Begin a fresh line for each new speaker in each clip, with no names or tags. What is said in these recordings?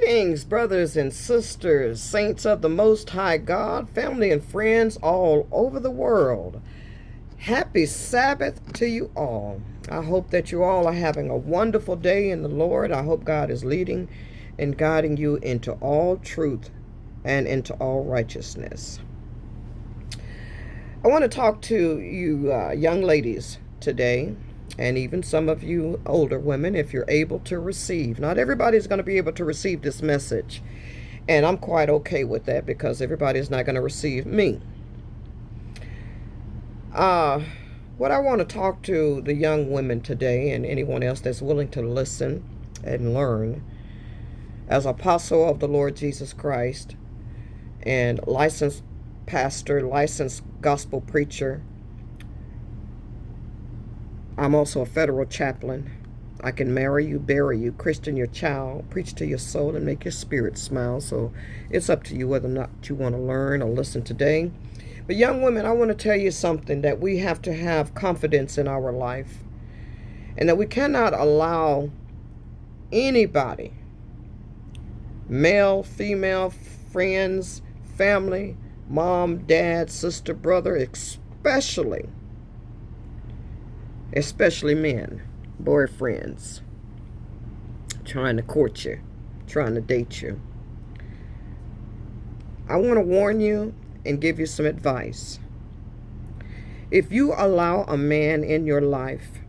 Greetings, brothers and sisters, saints of the Most High God, family and friends all over the world. Happy Sabbath to you all. I hope that you all are having a wonderful day in the Lord. I hope God is leading and guiding you into all truth and into all righteousness. I want to talk to you young ladies today, and even some of you older women, if you're able to receive. Not everybody's going to be able to receive this message, and I'm quite okay with that because everybody's not going to receive me. What I want to talk to the young women today, and anyone else that's willing to listen and learn, as apostle of the Lord Jesus Christ and licensed pastor, licensed gospel preacher. I'm also a federal chaplain. I can marry you, bury you, Christian your child, preach to your soul, and make your spirit smile. So it's up to you whether or not you want to learn or listen today. But young women, I want to tell you something, that we have to have confidence in our life, and that we cannot allow anybody, male, female, friends, family, mom, dad, sister, brother, especially men, boyfriends, trying to court you, trying to date you. I want to warn you and give you some advice. If you allow a man in your life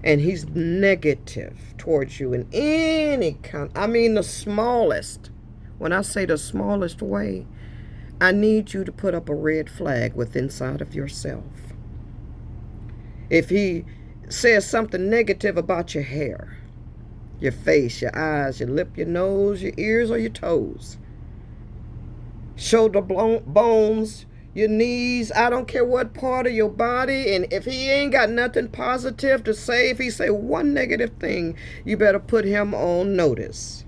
and he's negative towards you in any kind, I mean the smallest, when I say the smallest way, I need you to put up a red flag within inside of yourself. If he says something negative about your hair, your face, your eyes, your lip, your nose, your ears, or your toes, shoulder bones, your knees, I don't care what part of your body, and if he ain't got nothing positive to say, if he say one negative thing, you better put him on notice.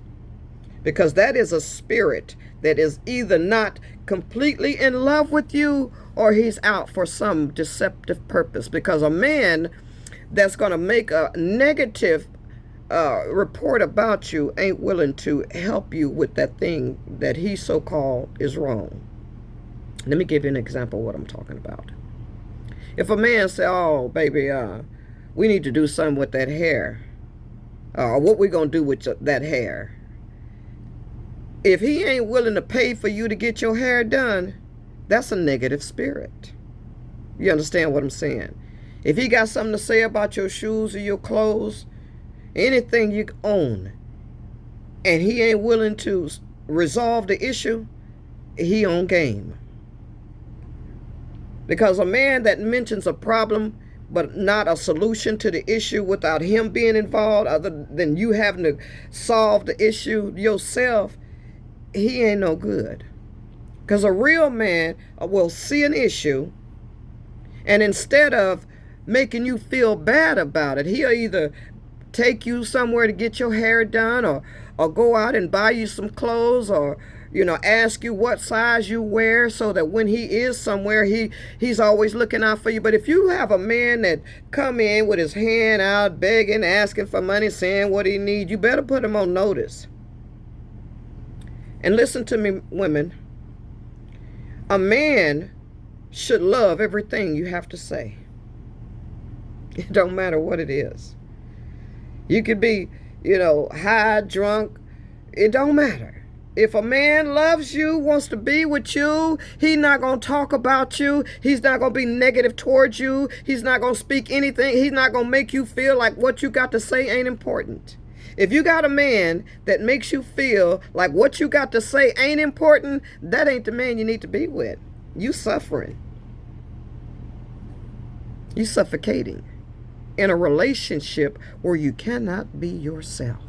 Because that is a spirit that is either not completely in love with you, or he's out for some deceptive purpose. Because a man that's going to make a negative report about you ain't willing to help you with that thing that he so-called is wrong. Let me give you an example of what I'm talking about. If a man say, oh, baby, we need to do something with that hair, or what we going to do with that hair. If he ain't willing to pay for you to get your hair done, that's a negative spirit. You understand what I'm saying? If he got something to say about your shoes or your clothes, anything you own, and he ain't willing to resolve the issue, he on game. Because a man that mentions a problem but not a solution to the issue without him being involved, other than you having to solve the issue yourself, he ain't no good. Because a real man will see an issue, and instead of making you feel bad about it, he'll either take you somewhere to get your hair done, or go out and buy you some clothes, or ask you what size you wear, so that when he is somewhere, he's always looking out for you. But if you have a man that come in with his hand out, begging, asking for money, saying what he needs, you better put him on notice. And listen to me, women. A man should love everything you have to say. It don't matter what it is. You could be, high, drunk. It don't matter. If a man loves you, wants to be with you, he's not going to talk about you. He's not going to be negative towards you. He's not going to speak anything. He's not going to make you feel like what you got to say ain't important. If you got a man that makes you feel like what you got to say ain't important, that ain't the man you need to be with. You suffering. You suffocating in a relationship where you cannot be yourself.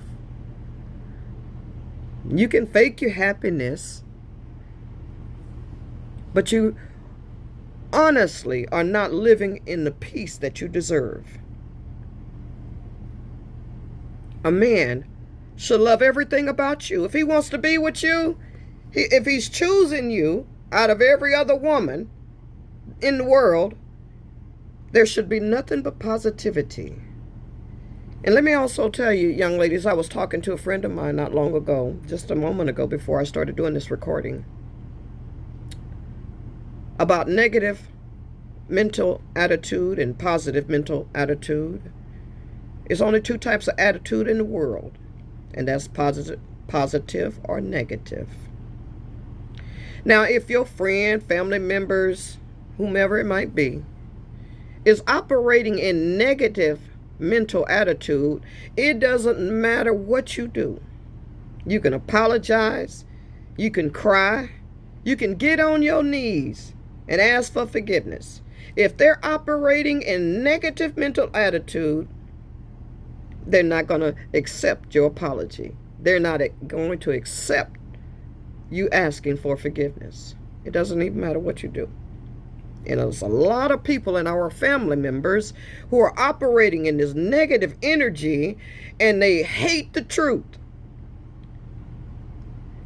You can fake your happiness, but you honestly are not living in the peace that you deserve. A man should love everything about you. If he wants to be with you, if he's choosing you out of every other woman in the world, there should be nothing but positivity And let me also tell you, young ladies, I was talking to a friend of mine not long ago, just a moment ago before I started doing this recording, about negative mental attitude and positive mental attitude. There's only two types of attitude in the world, and that's positive or negative. Now, if your friend, family members, whomever it might be, is operating in negative mental attitude, it doesn't matter what you do. You can apologize, you can cry, you can get on your knees and ask for forgiveness. If they're operating in negative mental attitude, they're not going to accept your apology. They're not going to accept you asking for forgiveness. It doesn't even matter what you do. And there's a lot of people in our family members who are operating in this negative energy, and they hate the truth.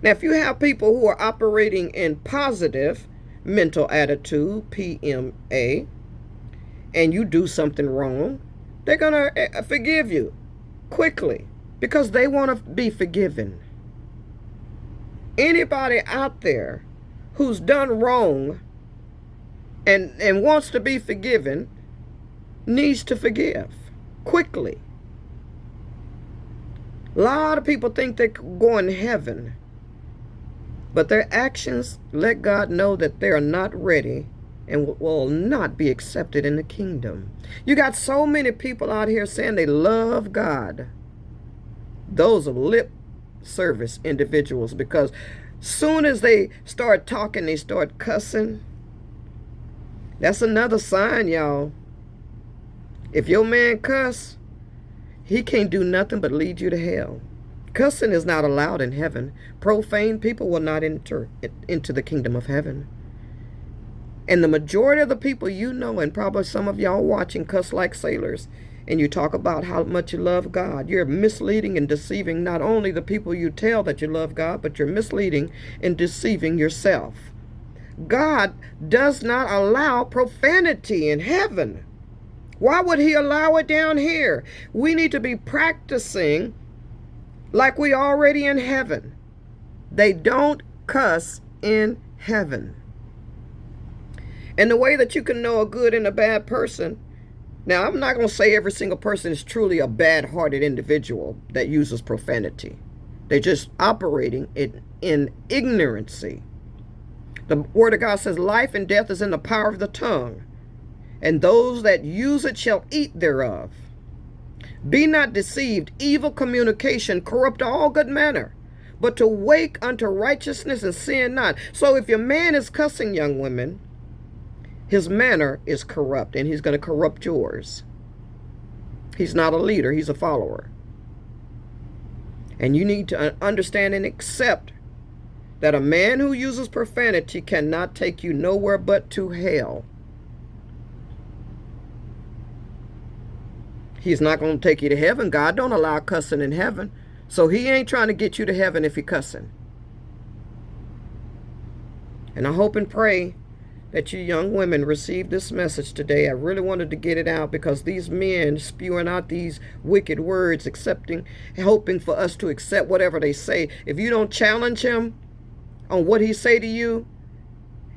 Now, if you have people who are operating in positive mental attitude, PMA, and you do something wrong, they're going to forgive you quickly because they want to be forgiven. Anybody out there who's done wrong and wants to be forgiven needs to forgive quickly. A lot of people think they're going to heaven, but their actions let God know that they are not ready and will not be accepted in the kingdom. You got so many people out here saying they love God. Those are lip service individuals, because soon as they start talking, they start cussing. That's another sign, y'all. If your man cuss, he can't do nothing but lead you to hell. Cussing is not allowed in heaven. Profane people will not enter into the kingdom of heaven. And the majority of the people you know, and probably some of y'all watching, cuss like sailors, and you talk about how much you love God. You're misleading and deceiving not only the people you tell that you love God, but you're misleading and deceiving yourself. God does not allow profanity in heaven. Why would he allow it down here? We need to be practicing like we already in heaven. They don't cuss in heaven. And the way that you can know a good and a bad person, now I'm not going to say every single person is truly a bad-hearted individual that uses profanity. They're just operating in ignorancy. The word of God says life and death is in the power of the tongue, and those that use it shall eat thereof. Be not deceived, evil communication corrupt all good manner, but to wake unto righteousness and sin not. So if your man is cussing, young women, his manner is corrupt, and he's going to corrupt yours. He's not a leader, he's a follower. And you need to understand and accept that a man who uses profanity cannot take you nowhere but to hell. He's not going to take you to heaven. God don't allow cussing in heaven. So he ain't trying to get you to heaven if he cussing. And I hope and pray that you young women receive this message today. I really wanted to get it out because these men spewing out these wicked words, hoping for us to accept whatever they say. If you don't challenge him on what he say to you,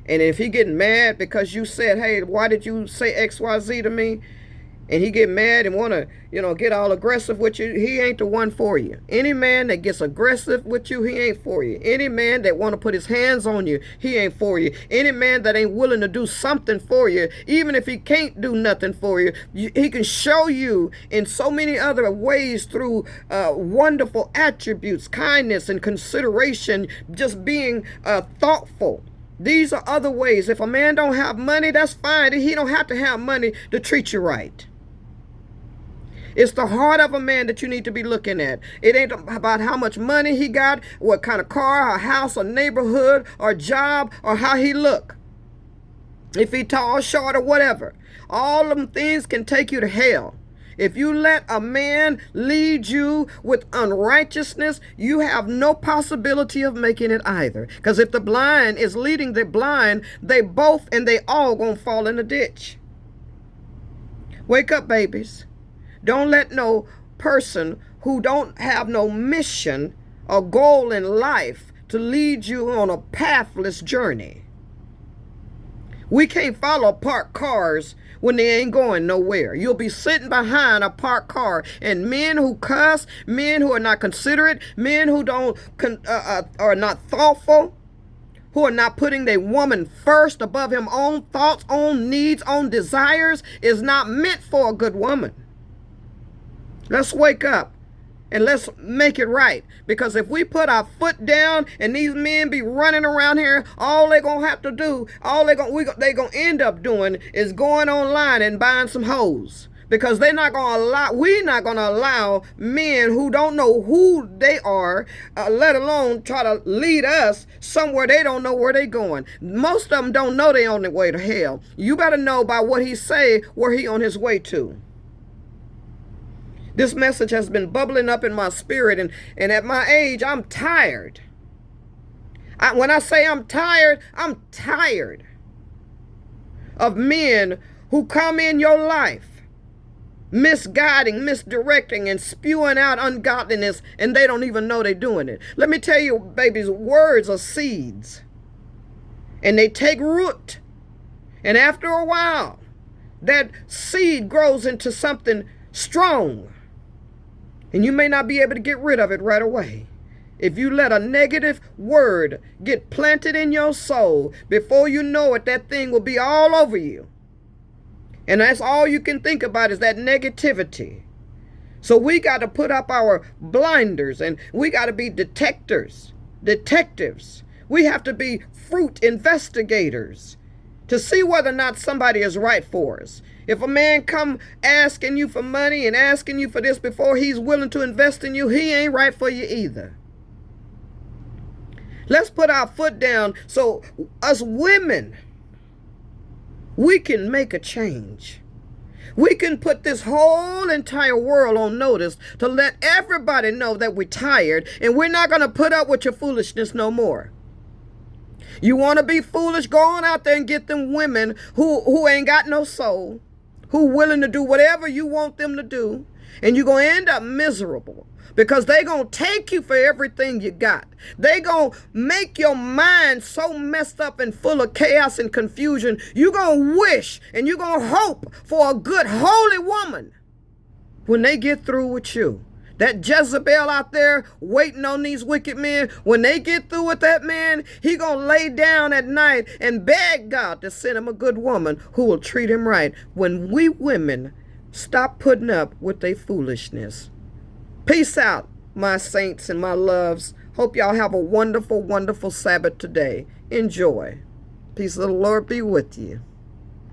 and if he getting mad because you said, hey, why did you say XYZ to me? And he get mad and want to, get all aggressive with you, he ain't the one for you. Any man that gets aggressive with you, he ain't for you. Any man that want to put his hands on you, he ain't for you. Any man that ain't willing to do something for you, even if he can't do nothing for you, he can show you in so many other ways through wonderful attributes, kindness and consideration, just being thoughtful. These are other ways. If a man don't have money, that's fine. He don't have to have money to treat you right. It's the heart of a man that you need to be looking at. It ain't about how much money he got, what kind of car, or house, or neighborhood, or job, or how he look. If he tall, short, or whatever. All them things can take you to hell. If you let a man lead you with unrighteousness, you have no possibility of making it either. Because if the blind is leading the blind, they all gonna fall in the ditch. Wake up, babies. Don't let no person who don't have no mission or goal in life to lead you on a pathless journey. We can't follow parked cars when they ain't going nowhere. You'll be sitting behind a parked car, and men who cuss, men who are not considerate, men who are not thoughtful, who are not putting their woman first above him own thoughts, own needs, own desires, is not meant for a good woman. Let's wake up and let's make it right. Because if we put our foot down and these men be running around here, all they're going to have to do, they're going to end up doing is going online and buying some hoes. Because we're not going to allow men who don't know who they are, let alone try to lead us somewhere they don't know where they're going. Most of them don't know they're on their way to hell. You better know by what he say where he on his way to. This message has been bubbling up in my spirit, and at my age, I'm tired. When I say I'm tired of men who come in your life misguiding, misdirecting, and spewing out ungodliness, and they don't even know they're doing it. Let me tell you, babies, words are seeds, and they take root. And after a while, that seed grows into something strong, and you may not be able to get rid of it right away. If you let a negative word get planted in your soul, before you know it, that thing will be all over you. And that's all you can think about is that negativity. So we got to put up our blinders, and we got to be detectives. We have to be fruit investigators to see whether or not somebody is right for us. If a man come asking you for money and asking you for this before he's willing to invest in you, he ain't right for you either. Let's put our foot down so us women, we can make a change. We can put this whole entire world on notice to let everybody know that we're tired, and we're not going to put up with your foolishness no more. You want to be foolish? Go on out there and get them women who ain't got no soul, who willing to do whatever you want them to do, and you're going to end up miserable. Because they going to take you for everything you got. They going to make your mind so messed up and full of chaos and confusion. You're going to wish and you're going to hope for a good, holy woman when they get through with you. That Jezebel out there waiting on these wicked men, when they get through with that man, he going to lay down at night and beg God to send him a good woman who will treat him right. When we women stop putting up with their foolishness. Peace out, my saints and my loves. Hope y'all have a wonderful, wonderful Sabbath today. Enjoy. Peace of the Lord be with you.